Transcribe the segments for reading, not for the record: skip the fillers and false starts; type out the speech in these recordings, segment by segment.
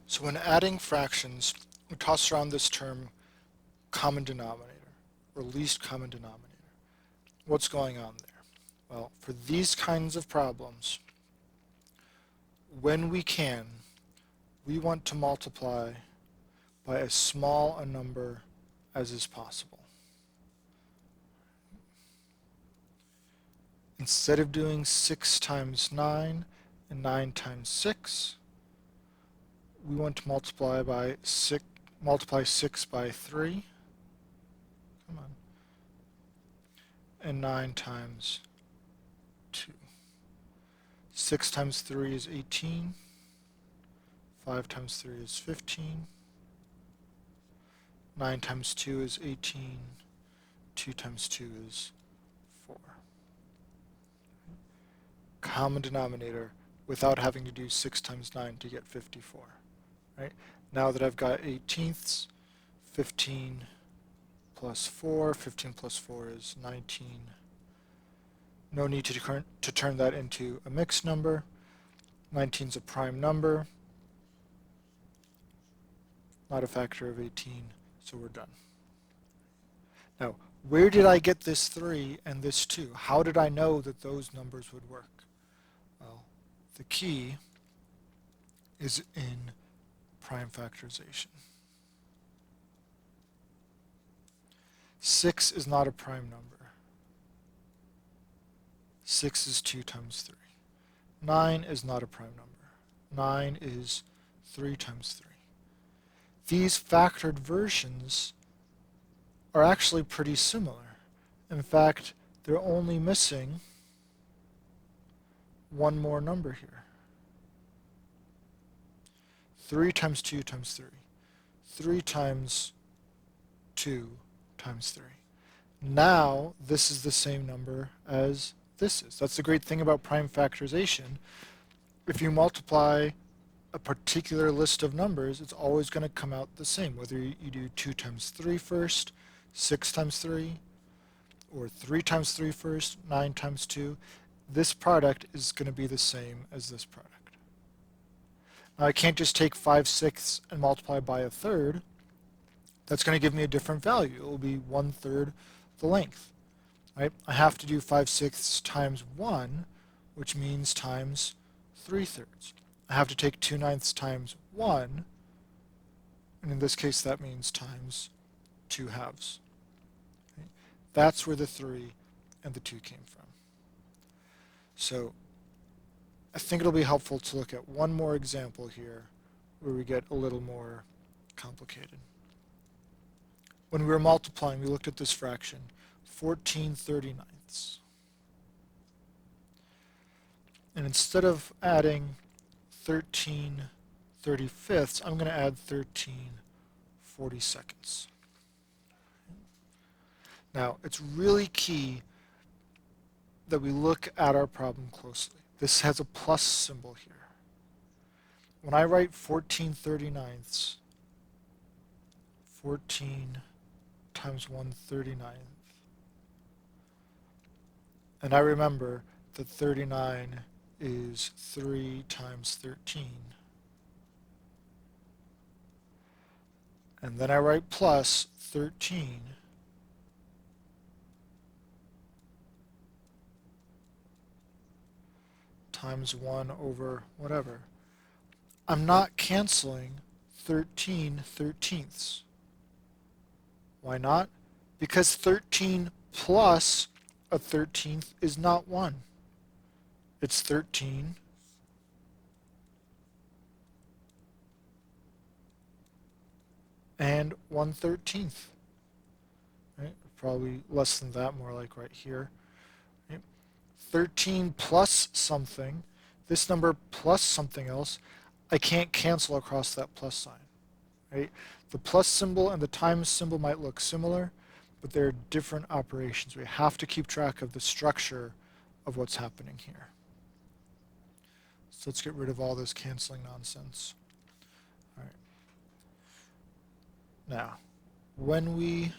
So when adding fractions, we toss around this term common denominator, or least common denominator. What's going on there? Well, for these kinds of problems, when we can, we want to multiply by as small a number as is possible. Instead of doing 6 times 9 and 9 times 6, we want to multiply 6 by 3. Come on. And 9 times 2. 6 times 3 is 18. 5 times 3 is 15. 9 times 2 is 18. 2 times 2 is 4. Common denominator without having to do 6 times 9 to get 54. Right? Now that I've got 18ths, 15 plus 4, 15 plus 4 is 19. No need to turn that into a mixed number. 19 is a prime number, not a factor of 18, so we're done. Now, where did I get this 3 and this 2? How did I know that those numbers would work? Well, the key is in prime factorization. 6 is not a prime number. 6 is 2 times 3. 9 is not a prime number. 9 is 3 times 3. These factored versions are actually pretty similar. In fact, they're only missing one more number here. 3 times 2 times 3. 3 times 2 times 3. Now, this is the same number as this is. That's the great thing about prime factorization. If you multiply a particular list of numbers, it's always going to come out the same, whether you do 2 times 3 first, 6 times 3, or 3 times 3 first, 9 times 2. This product is going to be the same as this product. Now I can't just take 5/6 and multiply by a third. That's going to give me a different value. It will be 1/3 the length. Right? I have to do 5/6 times 1, which means times 3/3. I have to take 2/9 times 1, and in this case that means times 2/2. Okay? That's where the 3 and the 2 came from. So I think it'll be helpful to look at one more example here where we get a little more complicated. When we were multiplying, we looked at this fraction, 14/39. And instead of adding 13/35, I'm going to add 13/42. Now, it's really key that we look at our problem closely. This has a plus symbol here. When I write 14/39, 14 times 1/39, and I remember that 39 is 3 times 13. And then I write plus 13 times 1 over whatever. I'm not canceling 13/13. Why not? Because 13 plus a 13th is not 1. It's 13 and 1/13. Right? Probably less than that, more like right here. Right? 13 plus something, this number plus something else, I can't cancel across that plus sign. Right? The plus symbol and the times symbol might look similar, but they're different operations. We have to keep track of the structure of what's happening here. So let's get rid of all this canceling nonsense. All right. Now, when we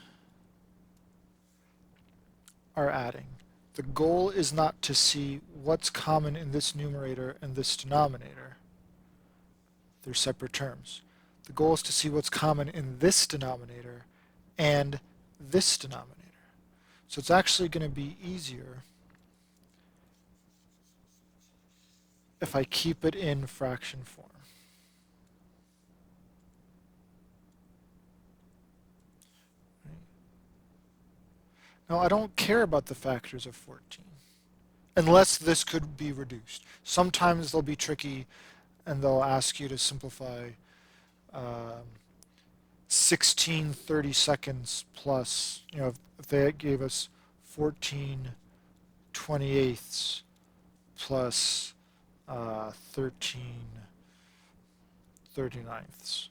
are adding, the goal is not to see what's common in this numerator and this denominator. They're separate terms. The goal is to see what's common in this denominator and this denominator. So it's actually going to be easier if I keep it in fraction form. Now I don't care about the factors of 14, unless this could be reduced. Sometimes they'll be tricky and they'll ask you to simplify 16 30-seconds plus, if they gave us 14 28ths plus 13 39ths.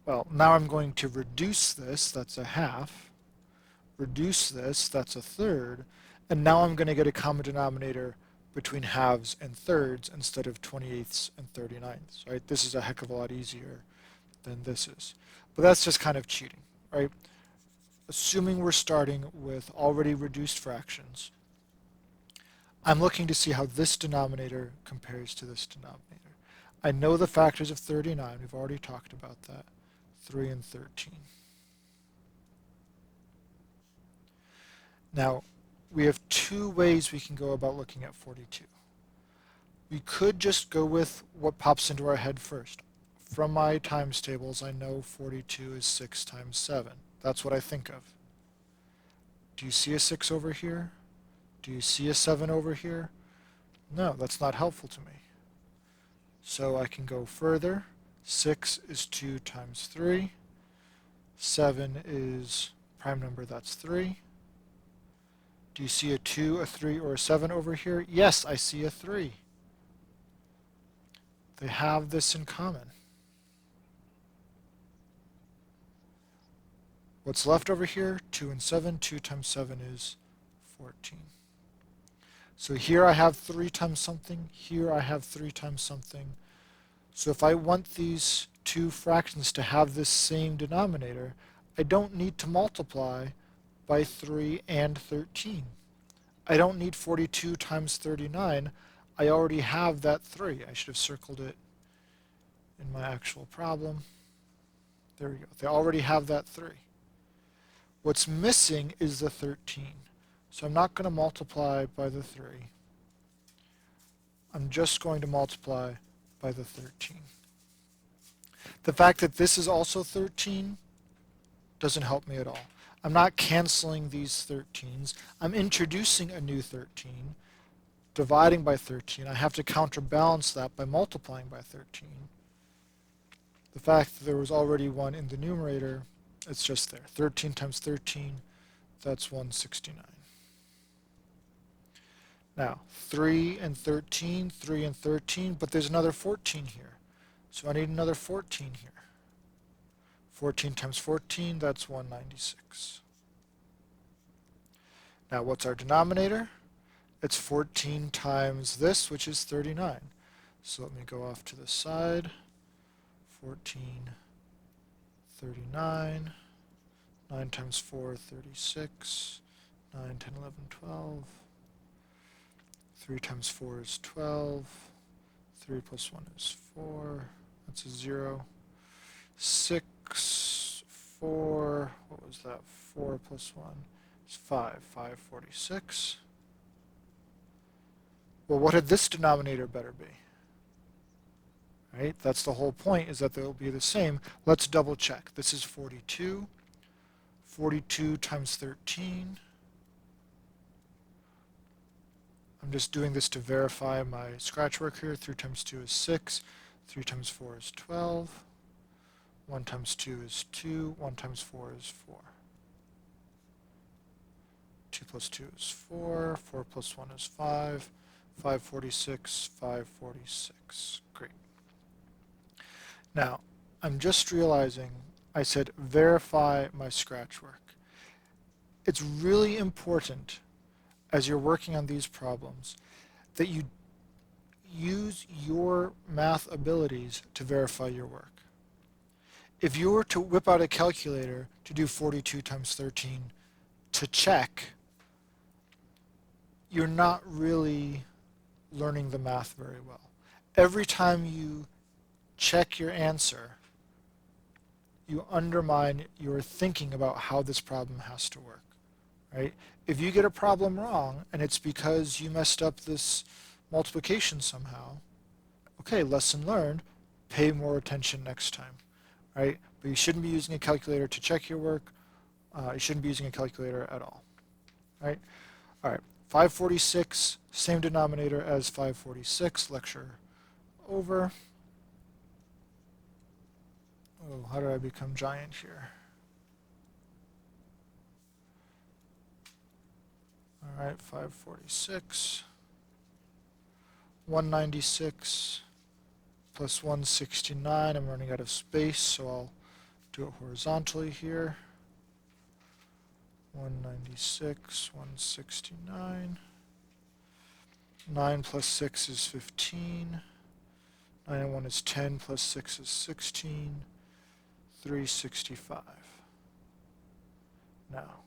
Well, now I'm going to reduce this, that's a half, reduce this, that's a third, and now I'm going to get a common denominator between halves and thirds instead of 28ths and 39ths, right? This is a heck of a lot easier than this is. But that's just kind of cheating, right? Assuming we're starting with already reduced fractions, I'm looking to see how this denominator compares to this denominator. I know the factors of 39, we've already talked about that, 3 and 13. Now, we have two ways we can go about looking at 42. We could just go with what pops into our head first. From my times tables, I know 42 is 6 times 7. That's what I think of. Do you see a 6 over here? Do you see a 7 over here? No, that's not helpful to me. So I can go further. 6 is 2 times 3. 7 is prime number, that's 3. Do you see a 2, a 3, or a 7 over here? Yes, I see a 3. They have this in common. What's left over here? 2 and 7. 2 times 7 is 14. So here I have 3 times something. Here I have 3 times something. So if I want these two fractions to have this same denominator, I don't need to multiply by 3 and 13. I don't need 42 times 39. I already have that 3. I should have circled it in my actual problem. There we go. They already have that 3. What's missing is the 13. So I'm not going to multiply by the 3. I'm just going to multiply by the 13. The fact that this is also 13 doesn't help me at all. I'm not canceling these 13s. I'm introducing a new 13, dividing by 13. I have to counterbalance that by multiplying by 13. The fact that there was already 1 in the numerator, it's just there. 13 times 13, that's 169. Now, 3 and 13, 3 and 13, but there's another 14 here. So I need another 14 here. 14 times 14, that's 196. Now, what's our denominator? It's 14 times this, which is 39. So let me go off to the side. 14, 39. 9 times 4, 36. 9, 10, 11, 12. 3 times 4 is 12. 3 plus 1 is 4. That's a 0. 6, 4, what was that? 4 plus 1 is 5. 546. Well, what had this denominator better be? Right? That's the whole point, is that they'll be the same. Let's double check. This is 42. 42 times 13. I'm just doing this to verify my scratch work here. 3 times 2 is 6. 3 times 4 is 12. 1 times 2 is 2. 1 times 4 is 4. 2 plus 2 is 4. 4 plus 1 is 5. 546, 546. Great. Now, I'm just realizing I said verify my scratch work. It's really important as you're working on these problems that you use your math abilities to verify your work. If you were to whip out a calculator to do 42 times 13 to check, you're not really learning the math very well. Every time you check your answer, you undermine your thinking about how this problem has to work, right? If you get a problem wrong and it's because you messed up this multiplication somehow, okay, lesson learned, pay more attention next time, right? But you shouldn't be using a calculator to check your work. You shouldn't be using a calculator at all, right? All right, 546, same denominator as 546, lecture over. Oh, how did I become giant here? All right, 546, 196 plus 169. I'm running out of space, so I'll do it horizontally here. 196, 169. 9 plus 6 is 15. 9 and 1 is 10, plus 6 is 16. 365. Now,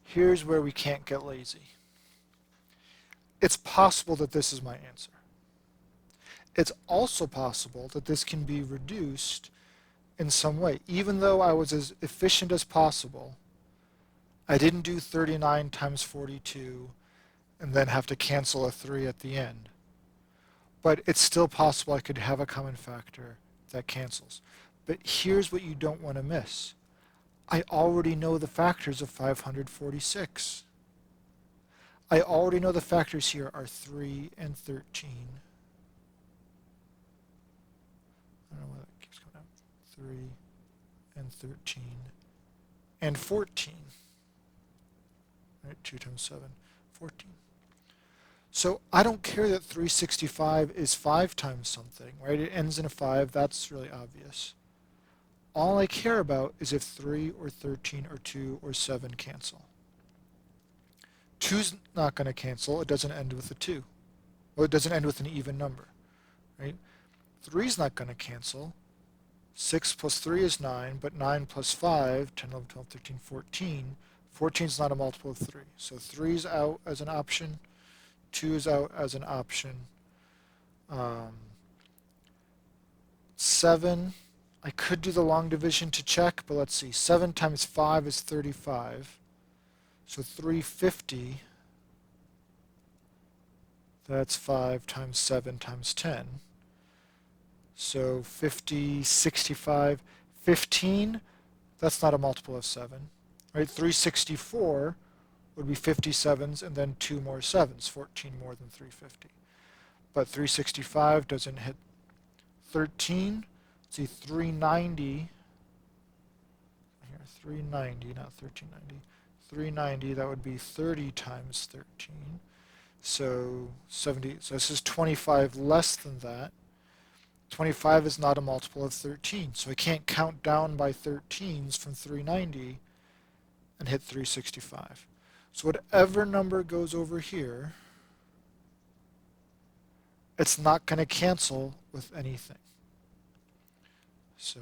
here's where we can't get lazy. It's possible that this is my answer. It's also possible that this can be reduced in some way. Even though I was as efficient as possible, I didn't do 39 times 42 and then have to cancel a 3 at the end. But it's still possible I could have a common factor that cancels. But here's what you don't want to miss. I already know the factors of 546. I already know the factors here are 3 and 13. I don't know why that keeps coming up. 3 and 13 and 14. Right, 2 times 7, 14. So I don't care that 365 is 5 times something, right? It ends in a 5. That's really obvious. All I care about is if 3 or 13 or 2 or 7 cancel. 2's not going to cancel. It doesn't end with a 2. Well, it doesn't end with an even number, right? 3's not going to cancel. 6 plus 3 is 9, but 9 plus 5, 10, 11, 12, 13, 14. 14 is not a multiple of 3. So 3's out as an option. 2 is out as an option. 7, I could do the long division to check, but let's see. 7 times 5 is 35. So 350, that's 5 times 7 times 10. So 50, 65, 15, that's not a multiple of 7. Right? 364 would be 57s and then 2 more 7s, 14 more than 350. But 365 doesn't hit 13. Let's see, 390, here, 390, not 1390. 390, that would be 30 times 13. So 70, so this is 25 less than that. 25 is not a multiple of 13, so I can't count down by 13s from 390 and hit 365. So whatever number goes over here, it's not going to cancel with anything. So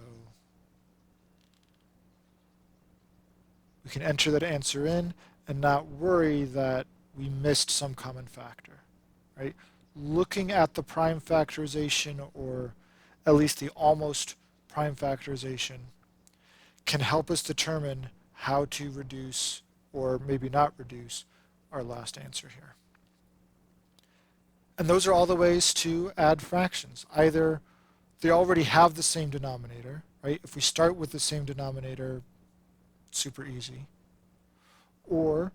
we can enter that answer in and not worry that we missed some common factor, right? Looking at the prime factorization, or at least the almost prime factorization, can help us determine how to reduce, or maybe not reduce, our last answer here. And those are all the ways to add fractions. Either they already have the same denominator, right? If we start with the same denominator, super easy. Or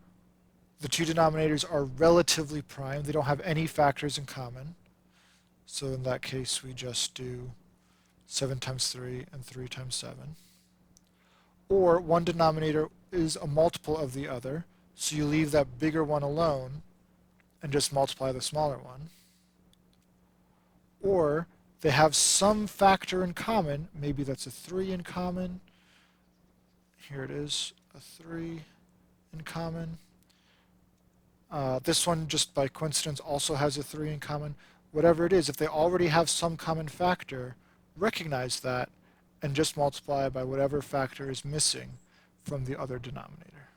the two denominators are relatively prime. They don't have any factors in common. So in that case, we just do 7 times 3 and 3 times 7. Or one denominator is a multiple of the other, so you leave that bigger one alone and just multiply the smaller one. Or they have some factor in common. Maybe that's a 3 in common. Here it is, a 3 in common. This one, just by coincidence, also has a 3 in common. Whatever it is, if they already have some common factor, recognize that and just multiply by whatever factor is missing from the other denominator.